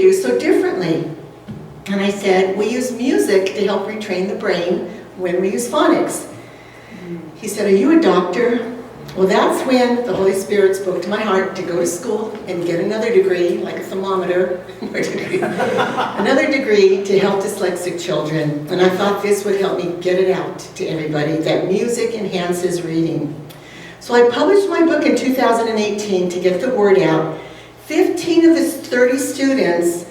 do so differently? And I said, we use music to help retrain the brain when we use phonics. He said, are you a doctor? Well, that's when the Holy Spirit spoke to my heart to go to school and get another degree, like a thermometer, another degree to help dyslexic children. And I thought this would help me get it out to everybody, that music enhances reading. So I published my book in 2018 to get the word out. 15 of the 30 students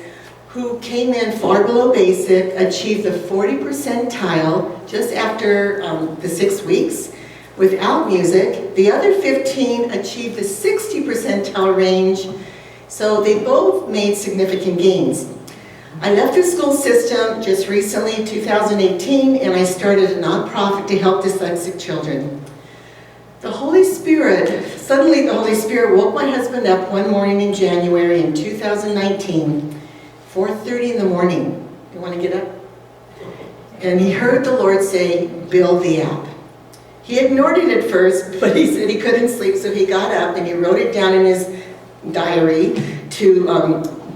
who came in far below basic achieved the 40 percentile just after the 6 weeks without music. The other 15 achieved the 60 percentile range, so they both made significant gains. I left the school system just recently, 2018, and I started a nonprofit to help dyslexic children. Suddenly the Holy Spirit woke my husband up one morning in January in 2019, 4:30 in the morning. You want to get up? And he heard the Lord say, build the app. He ignored it at first, but he said he couldn't sleep, so he got up and he wrote it down in his diary to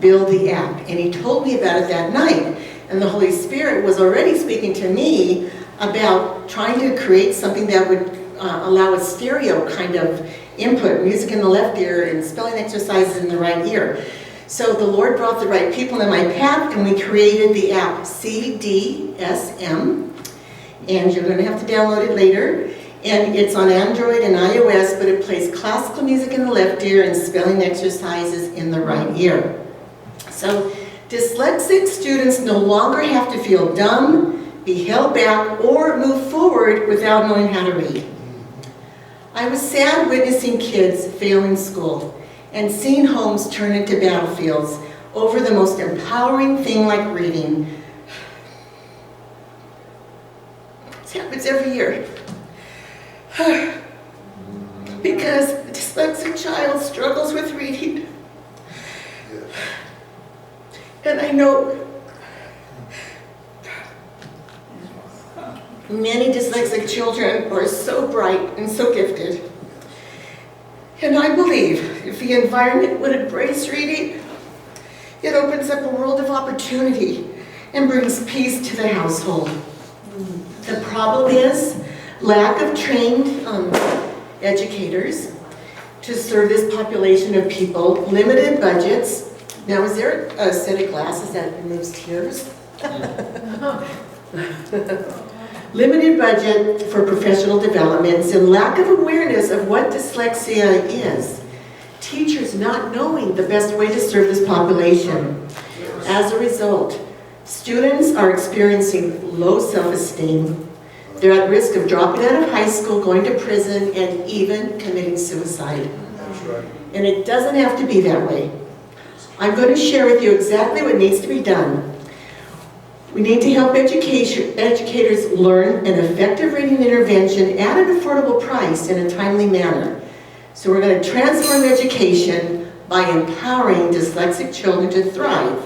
build the app. And he told me about it that night. And the Holy Spirit was already speaking to me about trying to create something that would allow a stereo kind of input, music in the left ear and spelling exercises in the right ear. So the Lord brought the right people in my path, and we created the app CDSM. And you're going to have to download it later. And it's on Android and iOS, but it plays classical music in the left ear and spelling exercises in the right ear. So dyslexic students no longer have to feel dumb, be held back, or move forward without knowing how to read. I was sad witnessing kids fail in school and seeing homes turn into battlefields over the most empowering thing like reading. This happens every year. Because a dyslexic child struggles with reading. And I know many dyslexic children are so bright and so gifted. And I believe if the environment would embrace reading, it opens up a world of opportunity and brings peace to the household. The problem is lack of trained educators to serve this population of people, limited budgets. Now, is there a set of glasses that removes tears? Limited budget for professional developments and lack of awareness of what dyslexia is. Teachers not knowing the best way to serve this population. As a result, students are experiencing low self-esteem. They're at risk of dropping out of high school, going to prison, and even committing suicide. That's right. And it doesn't have to be that way. I'm going to share with you exactly what needs to be done. We need to help educators learn an effective reading intervention at an affordable price in a timely manner. So we're going to transform education by empowering dyslexic children to thrive.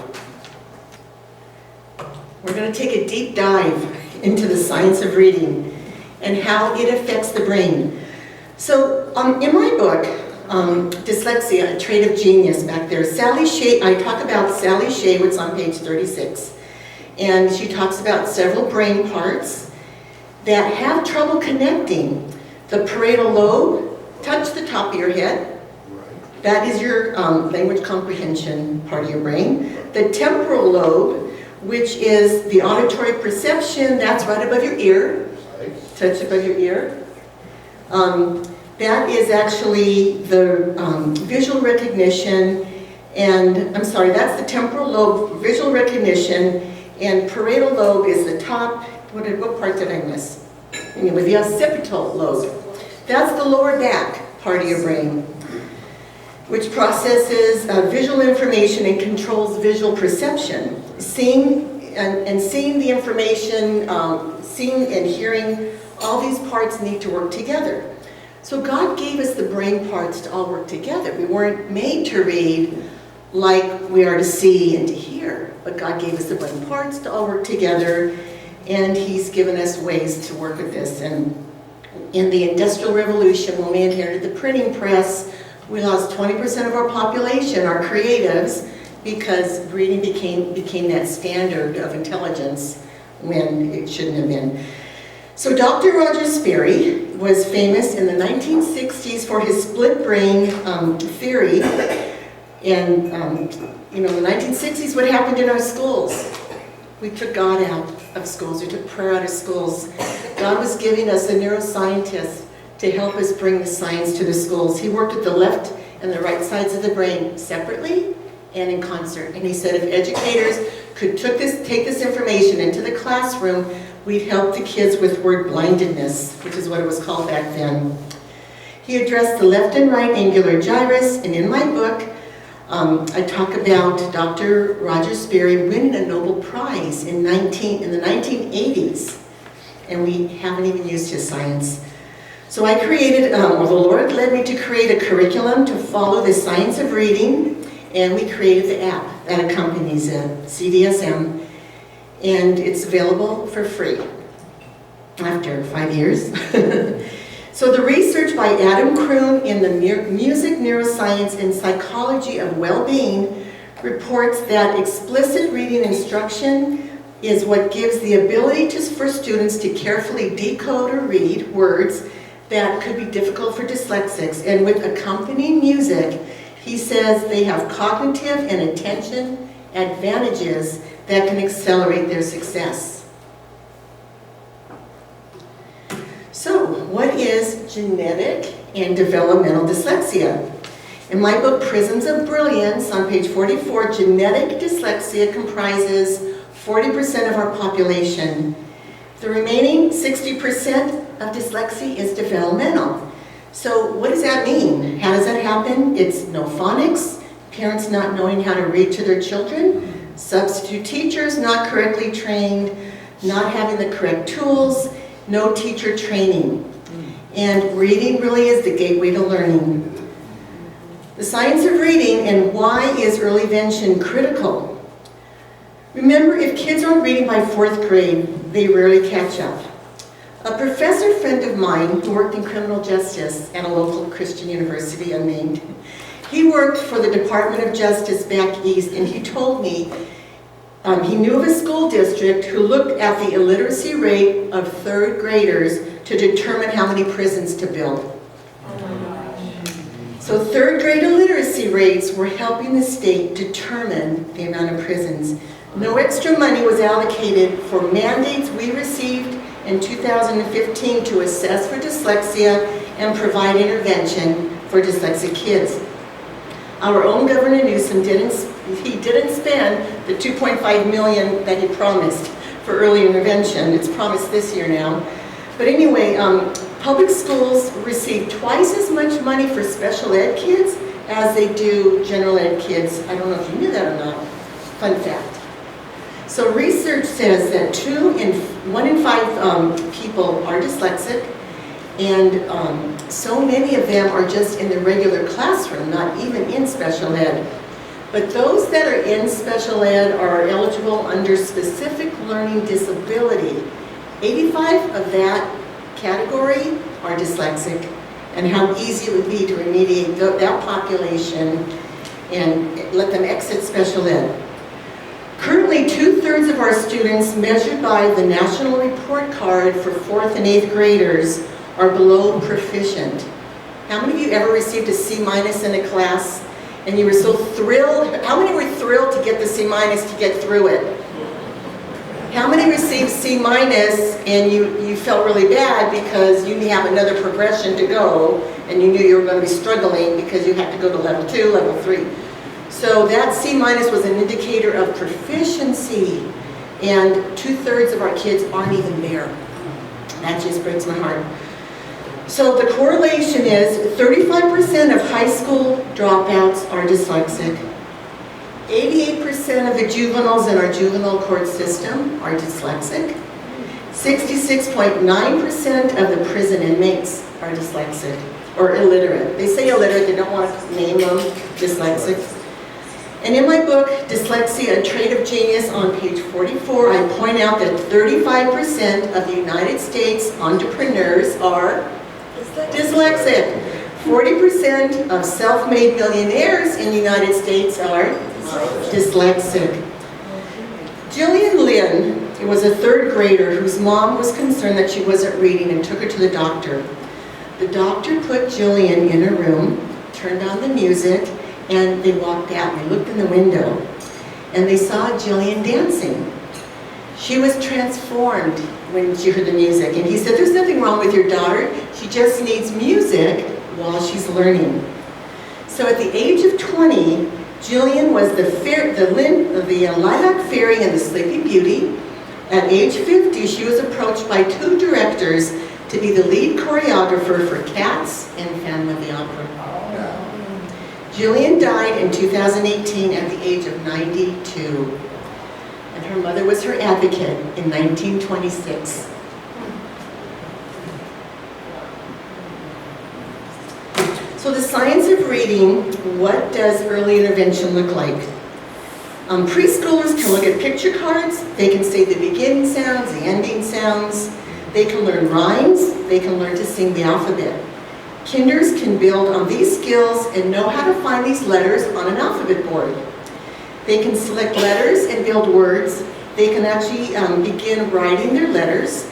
We're going to take a deep dive into the science of reading and how it affects the brain. So in my book, Dyslexia, A Trait of Genius, back there, Sally Shea, I talk about Sally Shaywitz on page 36. And she talks about several brain parts that have trouble connecting. The parietal lobe, touch the top of your head. That is your language comprehension part of your brain. The temporal lobe, which is the auditory perception, that's right above your ear. Touch above your ear. That is actually the visual recognition, and I'm sorry, that's the temporal lobe, visual recognition, and parietal lobe is the top. What part did I miss? Anyway, the occipital lobe. That's the lower back part of your brain, which processes visual information and controls visual perception. Seeing the information, seeing and hearing, all these parts need to work together. So God gave us the brain parts to all work together. We weren't made to read like we are to see and to hear, but God gave us the brain parts to all work together, and He's given us ways to work with this. And in the Industrial Revolution, when we inherited the printing press, we lost 20% of our population, our creatives, because reading became that standard of intelligence when it shouldn't have been. So Dr. Roger Sperry was famous in the 1960s for his split brain theory. And you know, in the 1960s, what happened in our schools? We took God out of schools. We took prayer out of schools. God was giving us a neuroscientist to help us bring the science to the schools. He worked with the left and the right sides of the brain separately and in concert. And he said if educators could take this information into the classroom, we'd help the kids with word blindedness, which is what it was called back then. He addressed the left and right angular gyrus, and in my book, I talk about Dr. Roger Sperry winning a Nobel Prize in the 1980s, and we haven't even used his science. So I created, the Lord led me to create a curriculum to follow the science of reading, and we created the app that accompanies it, CDSM, and it's available for free after 5 years. So the research by Adam Kroon in the Music, Neuroscience, and Psychology of Well-Being reports that explicit reading instruction is what gives the ability for students to carefully decode or read words that could be difficult for dyslexics. And with accompanying music, he says they have cognitive and attention advantages that can accelerate their success. So, what is genetic and developmental dyslexia? In my book, Prisms of Brilliance, on page 44, genetic dyslexia comprises 40% of our population. The remaining 60% of dyslexia is developmental. So, what does that mean? How does that happen? It's no phonics, parents not knowing how to read to their children, substitute teachers not correctly trained, not having the correct tools, no teacher training. And reading really is the gateway to learning. The science of reading and why is early intervention critical? Remember, if kids aren't reading by 4th grade, they rarely catch up. A professor friend of mine who worked in criminal justice at a local Christian university, unnamed, he worked for the Department of Justice back east, and he told me he knew of a school district who looked at the illiteracy rate of 3rd graders to determine how many prisons to build. So 3rd grade illiteracy rates were helping the state determine the amount of prisons. No extra money was allocated for mandates we received in 2015 to assess for dyslexia and provide intervention for dyslexic kids. Our own Governor Newsom didn't spend the $2.5 million that he promised for early intervention. It's promised this year now. But anyway, public schools receive twice as much money for special ed kids as they do general ed kids. I don't know if you knew that or not. Fun fact. So research says that 1 in 5 people are dyslexic, and so many of them are just in the regular classroom, not even in special ed. But those that are in special ed are eligible under specific learning disability. 85 of that category are dyslexic, and how easy it would be to remediate that population and let them exit special ed. Currently, 2/3 of our students measured by the National Report Card for 4th and 8th graders are below proficient. How many of you ever received a C- in a class and you were so thrilled? How many were thrilled to get the C- to get through it? How many received C- and you felt really bad because you have another progression to go and you knew you were going to be struggling because you had to go to level 2, level 3. So that C- was an indicator of proficiency, and 2/3 of our kids aren't even there. That just breaks my heart. So the correlation is 35% of high school dropouts are dyslexic. 88% of the juveniles in our juvenile court system are dyslexic. 66.9% of the prison inmates are dyslexic or illiterate. They say illiterate, they don't want to name them dyslexic. And in my book, Dyslexia, A Trait of Genius, on page 44, I point out that 35% of the United States entrepreneurs are dyslexic. 40% of self-made millionaires in the United States are dyslexic. Jillian Lynn was a third grader whose mom was concerned that she wasn't reading and took her to the doctor. The doctor put Jillian in a room, turned on the music, and they walked out and they looked in the window and they saw Jillian dancing. She was transformed when she heard the music, and he said, "There's nothing wrong with your daughter. She just needs music while she's learning." So at the age of 20, Jillian was the Lilac Fairy and the Sleepy Beauty. At age 50, she was approached by 2 directors to be the lead choreographer for Cats and Phantom of the Opera. Jillian died in 2018 at the age of 92. And her mother was her advocate in 1926. So the science of reading, what does early intervention look like? Preschoolers can look at picture cards, they can say the beginning sounds, the ending sounds, they can learn rhymes, they can learn to sing the alphabet. Kinders can build on these skills and know how to find these letters on an alphabet board. They can select letters and build words. They can actually begin writing their letters.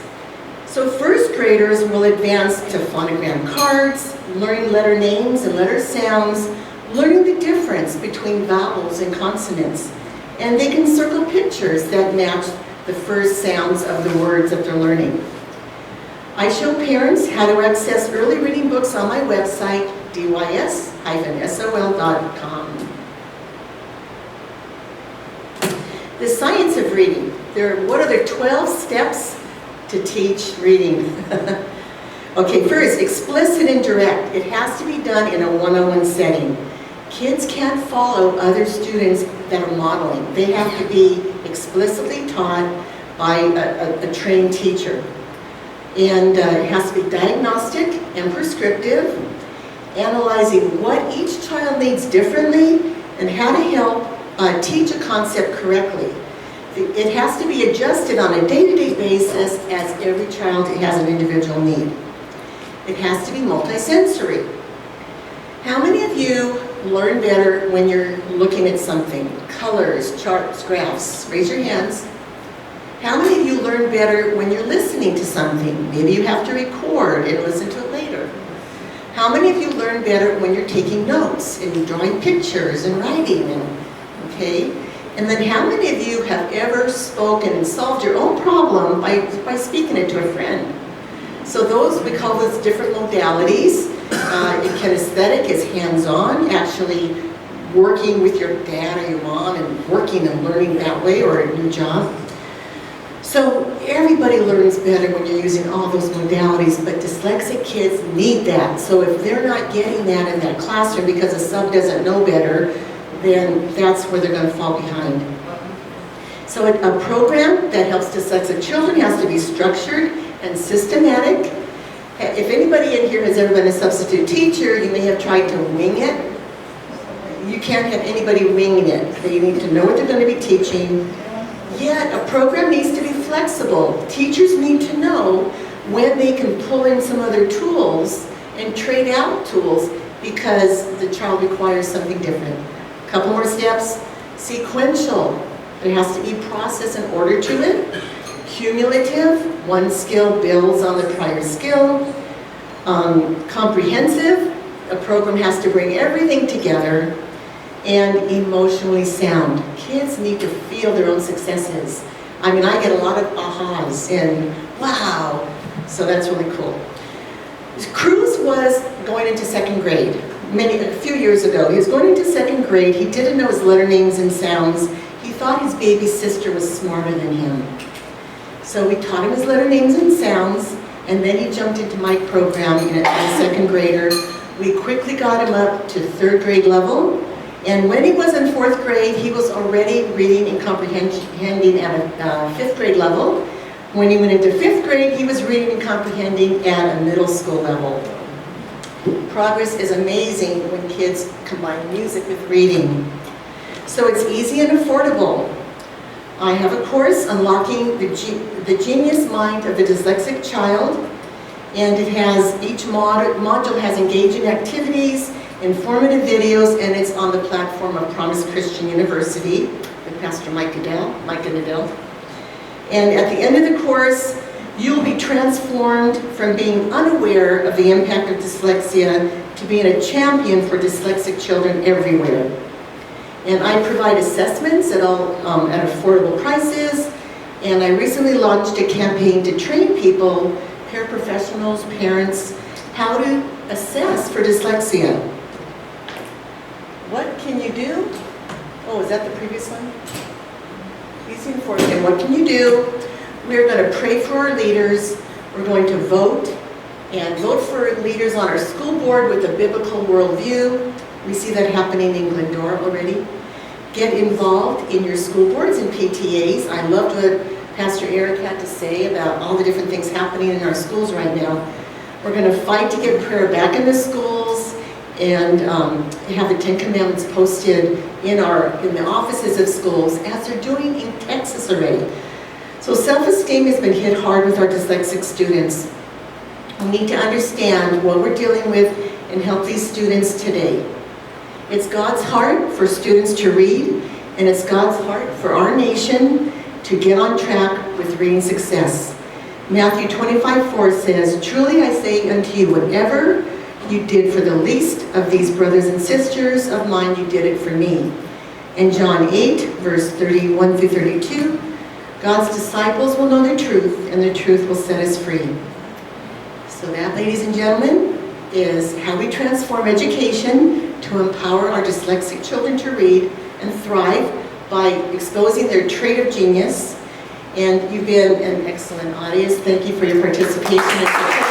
So first graders will advance to phonogram cards, learning letter names and letter sounds, learning the difference between vowels and consonants. And they can circle pictures that match the first sounds of the words that they're learning. I show parents how to access early reading books on my website, dys-sol.com. The science of reading. What are the 12 steps to teach reading? Okay, first, explicit and direct. It has to be done in a one-on-one setting. Kids can't follow other students that are modeling. They have to be explicitly taught by a trained teacher. And it has to be diagnostic and prescriptive, analyzing what each child needs differently and how to help teach a concept correctly. It has to be adjusted on a day-to-day basis as every child has an individual need. It has to be multisensory. How many of you learn better when you're looking at something? Colors, charts, graphs. Raise your hands. How many of you learn better when you're listening to something? Maybe you have to record and listen to it later. How many of you learn better when you're taking notes and drawing pictures and writing? Okay? And then how many of you have ever spoken and solved your own problem by speaking it to a friend? So those, we call those different modalities. Kinesthetic is hands-on, actually working with your dad or your mom and working and learning that way, or a new job. So everybody learns better when you're using all those modalities, but dyslexic kids need that. So if they're not getting that in that classroom because a sub doesn't know better, then that's where they're going to fall behind. So a program that helps dyslexic children has to be structured and systematic. If anybody in here has ever been a substitute teacher, you may have tried to wing it. You can't have anybody winging it. They need to know what they're going to be teaching. Yet a program needs to be flexible. Teachers need to know when they can pull in some other tools and trade out tools because the child requires something different. A couple more steps. Sequential. There has to be process and order to it. Cumulative. One skill builds on the prior skill. Comprehensive. A program has to bring everything together. And emotionally sound. Kids need to feel their own successes. I mean, I get a lot of ahas and wow. So that's really cool. Cruz was going into second grade a few years ago. He was going into second grade. He didn't know his letter names and sounds. He thought his baby sister was smarter than him. So we taught him his letter names and sounds, and then he jumped into my program as a second grader. We quickly got him up to third grade level. And when he was in fourth grade, he was already reading and comprehending at a fifth grade level. When he went into fifth grade, he was reading and comprehending at a middle school level. Progress is amazing when kids combine music with reading. So it's easy and affordable. I have a course, Unlocking the Genius Mind of the Dyslexic Child, and it has, each module has engaging activities informative videos, and it's on the platform of Promise Christian University with Pastor Micah Nadell. And at the end of the course, you'll be transformed from being unaware of the impact of dyslexia to being a champion for dyslexic children everywhere. And I provide assessments at affordable prices, and I recently launched a campaign to train people, paraprofessionals, parents, how to assess for dyslexia. What can you do? Oh, is that the previous one? Easy and forward. And what can you do? We're going to pray for our leaders. We're going to vote, and vote for leaders on our school board with a biblical worldview. We see that happening in Glendora already. Get involved in your school boards and PTAs. I loved what Pastor Eric had to say about all the different things happening in our schools right now. We're going to fight to get prayer back in the schools, and have the 10 Commandments posted in the offices of schools, as they're doing in Texas already. So self-esteem has been hit hard with our dyslexic students. We need to understand what we're dealing with and help these students today. It's God's heart for students to read, and it's God's heart for our nation to get on track with reading success. Matthew 25:4 says, "Truly I say unto you, whatever you did for the least of these brothers and sisters of mine, you did it for me." And John 8, verse 31 through 32, God's disciples will know the truth, and the truth will set us free. So that, ladies and gentlemen, is how we transform education to empower our dyslexic children to read and thrive by exposing their trait of genius. And you've been an excellent audience. Thank you for your participation and support.